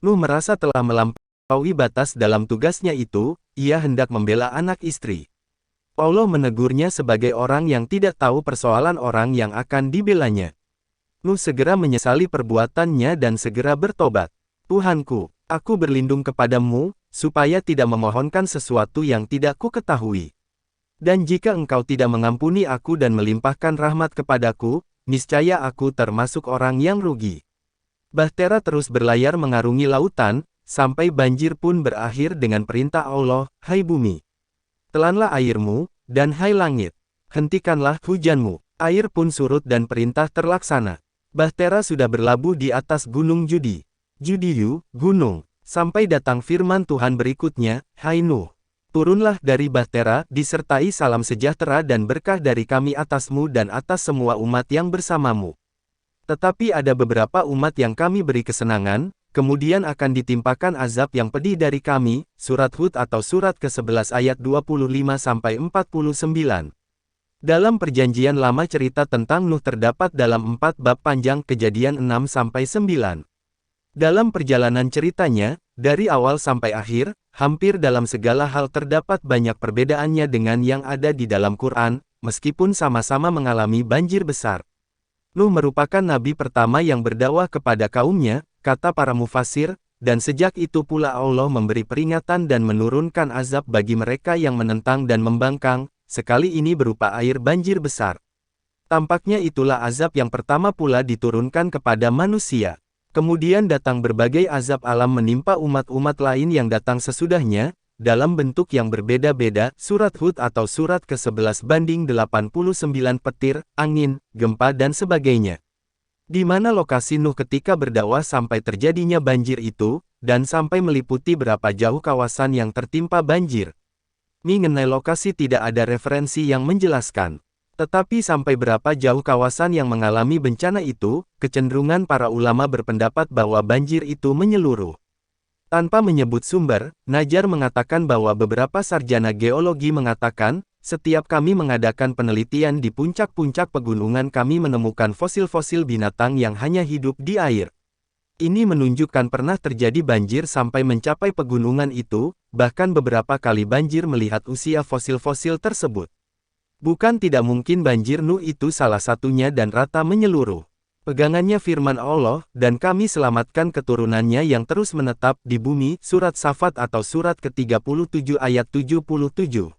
Nuh merasa telah melampaui batas dalam tugasnya itu, ia hendak membela anak istri. Allah menegurnya sebagai orang yang tidak tahu persoalan orang yang akan dibelanya. Nuh segera menyesali perbuatannya dan segera bertobat. Tuhanku, aku berlindung kepadamu, supaya tidak memohonkan sesuatu yang tidak ku ketahui. Dan jika engkau tidak mengampuni aku dan melimpahkan rahmat kepadaku, niscaya aku termasuk orang yang rugi. Bahtera terus berlayar mengarungi lautan, sampai banjir pun berakhir dengan perintah Allah, hai bumi. Telanlah airmu, dan hai langit, hentikanlah hujanmu. Air pun surut dan perintah terlaksana. Bahtera sudah berlabuh di atas gunung Judi. Judiyu, gunung. Sampai datang firman Tuhan berikutnya, hai Nuh. Turunlah dari Bahtera, disertai salam sejahtera dan berkah dari kami atasmu dan atas semua umat yang bersamamu. Tetapi ada beberapa umat yang kami beri kesenangan, kemudian akan ditimpakan azab yang pedih dari kami, surat Hud atau surat ke-11 ayat 25-49. Dalam perjanjian lama cerita tentang Nuh terdapat dalam 4 bab panjang Kejadian 6-9. Dalam perjalanan ceritanya, dari awal sampai akhir, hampir dalam segala hal terdapat banyak perbedaannya dengan yang ada di dalam Quran, meskipun sama-sama mengalami banjir besar. Nuh merupakan nabi pertama yang berdakwah kepada kaumnya, kata para mufassir, dan sejak itu pula Allah memberi peringatan dan menurunkan azab bagi mereka yang menentang dan membangkang, sekali ini berupa air banjir besar. Tampaknya itulah azab yang pertama pula diturunkan kepada manusia. Kemudian datang berbagai azab alam menimpa umat-umat lain yang datang sesudahnya, dalam bentuk yang berbeda-beda, surat Hud atau surat ke-11 banding 89 petir, angin, gempa dan sebagainya. Di mana lokasi Nuh ketika berdakwah sampai terjadinya banjir itu, dan sampai meliputi berapa jauh kawasan yang tertimpa banjir. Mengenai lokasi tidak ada referensi yang menjelaskan. Tetapi sampai berapa jauh kawasan yang mengalami bencana itu, kecenderungan para ulama berpendapat bahwa banjir itu menyeluruh. Tanpa menyebut sumber, Najjar mengatakan bahwa beberapa sarjana geologi mengatakan, setiap kami mengadakan penelitian di puncak-puncak pegunungan kami menemukan fosil-fosil binatang yang hanya hidup di air. Ini menunjukkan pernah terjadi banjir sampai mencapai pegunungan itu, bahkan beberapa kali banjir melihat usia fosil-fosil tersebut. Bukan tidak mungkin banjir Nuh itu salah satunya dan rata menyeluruh. Pegangannya firman Allah, dan kami selamatkan keturunannya yang terus menetap di bumi, surat Safat atau surat ke-37 ayat 77.